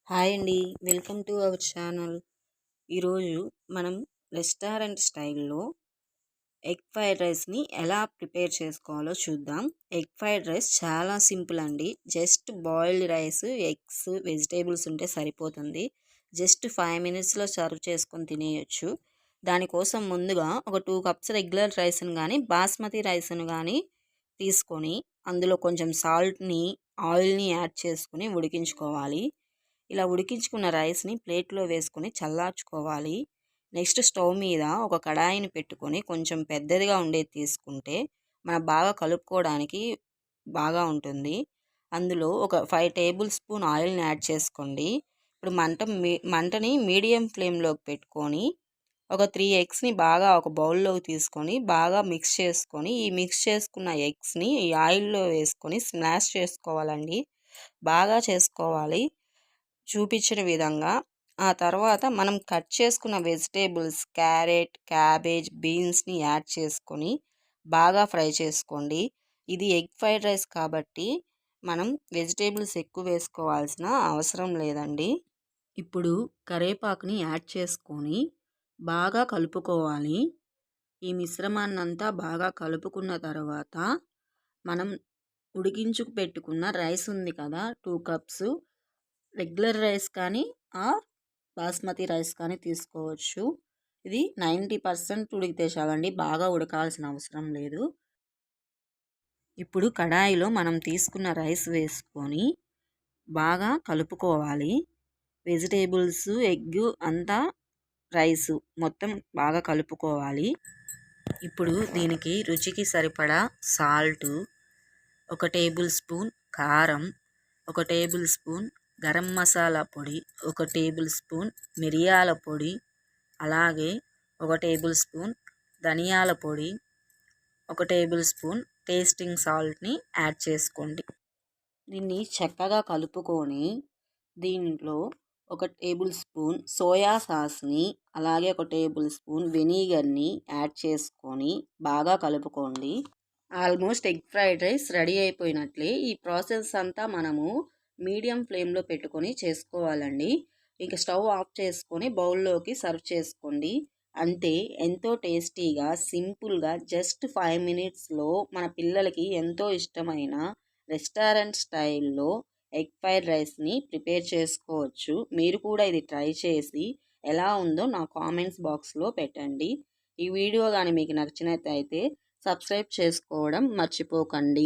Hi అండి. Welcome to our channel. ఈరోజు మనం రెస్టారెంట్ స్టైల్‌లో ఎగ్ ఫ్రైడ్ రైస్‌ని ఎలా ప్రిపేర్ చేసుకోవాలో చూద్దాం. ఎగ్ ఫ్రైడ్ రైస్ చాలా సింపుల్ అండి. Just boiled rice, eggs, vegetables ఉంటే సరిపోతుంది. జస్ట్ 5 మినిట్స్‌లో సర్వ్ చేసుకొని తినేయొచ్చు. దానికోసం ముందుగా ఒక 2 కప్స్ రెగ్యులర్ రైస్‌ని గానీ, బాస్మతి రైస్‌ని గానీ తీసుకొని అందులో కొంచెం సాల్ట్‌ని, ఆయిల్‌ని యాడ్ చేసుకొని ఉడికించుకోవాలి. ఇలా ఉడికించుకున్న రైస్‌ని ప్లేట్‌లో వేసుకొని చల్లార్చుకోవాలి. నెక్స్ట్ స్టవ్ మీద ఒక కడాయిని పెట్టుకొని కొంచెం పెద్దదిగా ఉండేది తీసుకుంటే మనం బాగా కలుపుకోవడానికి బాగా ఉంటుంది. అందులో ఒక 5 టేబుల్ స్పూన్ ఆయిల్‌ని యాడ్ చేసుకోండి. ఇప్పుడు మంటని మీడియం ఫ్లేమ్‌లోకి పెట్టుకొని ఒక 3 ఎగ్స్‌ని బాగా ఒక బౌల్‌లోకి తీసుకొని బాగా మిక్స్ చేసుకొని, ఈ మిక్స్ చేసుకున్న ఎగ్స్‌ని ఈ ఆయిల్‌లో వేసుకొని స్మాష్ చేసుకోవాలండి. బాగా చేసుకోవాలి చూపించిన విధంగా. ఆ తర్వాత మనం కట్ చేసుకున్న వెజిటేబుల్స్ క్యారెట్, క్యాబేజ్, బీన్స్‌ని యాడ్ చేసుకొని బాగా ఫ్రై చేసుకోండి. ఇది ఎగ్ ఫ్రైడ్ రైస్ కాబట్టి మనం వెజిటేబుల్స్ ఎక్కువ వేసుకోవాల్సిన అవసరం లేదండి. ఇప్పుడు కరివేపాకుని యాడ్ చేసుకొని బాగా కలుపుకోవాలి. ఈ మిశ్రమాన్నంతా బాగా కలుపుకున్న తర్వాత మనం ఉడికించుకు పెట్టుకున్న రైస్ ఉంది కదా 2 కప్స్ రెగ్యులర్ రైస్ కానీ ఆర్ బాస్మతి రైస్ కానీ తీసుకోవచ్చు. ఇది 90% ఉడికితే చాలండి, బాగా ఉడకాల్సిన అవసరం లేదు. ఇప్పుడు కడాయిలో మనం తీసుకున్న రైస్ వేసుకొని బాగా కలుపుకోవాలి. వెజిటేబుల్స్, ఎగ్ అంతా రైసు మొత్తం బాగా కలుపుకోవాలి. ఇప్పుడు దీనికి రుచికి సరిపడా సాల్టు, ఒక టేబుల్ స్పూన్ కారం, ఒక టేబుల్ స్పూన్ గరం మసాలా పొడి, ఒక టేబుల్ స్పూన్ మిరియాల పొడి, అలాగే ఒక టేబుల్ స్పూన్ ధనియాల పొడి, ఒక టేబుల్ స్పూన్ టేస్టింగ్ సాల్ట్ని యాడ్ చేసుకోండి. దీన్ని చక్కగా కలుపుకొని దీంట్లో ఒక టేబుల్ స్పూన్ సోయా సాస్ని, అలాగే ఒక టేబుల్ స్పూన్ వెనిగర్ని యాడ్ చేసుకొని బాగా కలుపుకోండి. Almost egg fried rice ready అయిపోయినట్లే. ఈ ప్రాసెస్ అంతా మనము మీడియం ఫ్లేమ్లో పెట్టుకొని చేసుకోవాలండి. ఇక స్టవ్ ఆఫ్ చేసుకొని బౌల్లోకి సర్వ్ చేసుకోండి. అంతే, ఎంతో టేస్టీగా సింపుల్గా జస్ట్ 5 మినిట్స్లో మన పిల్లలకి ఎంతో ఇష్టమైన రెస్టారెంట్ స్టైల్లో ఎగ్ ఫ్రైడ్ రైస్ని ప్రిపేర్ చేసుకోవచ్చు. మీరు కూడా ఇది ట్రై చేసి ఎలా ఉందో నా కామెంట్స్ బాక్స్లో పెట్టండి. ఈ వీడియో కానీ మీకు నచ్చినట్లయితే సబ్స్క్రైబ్ చేసుకోవడం మర్చిపోకండి.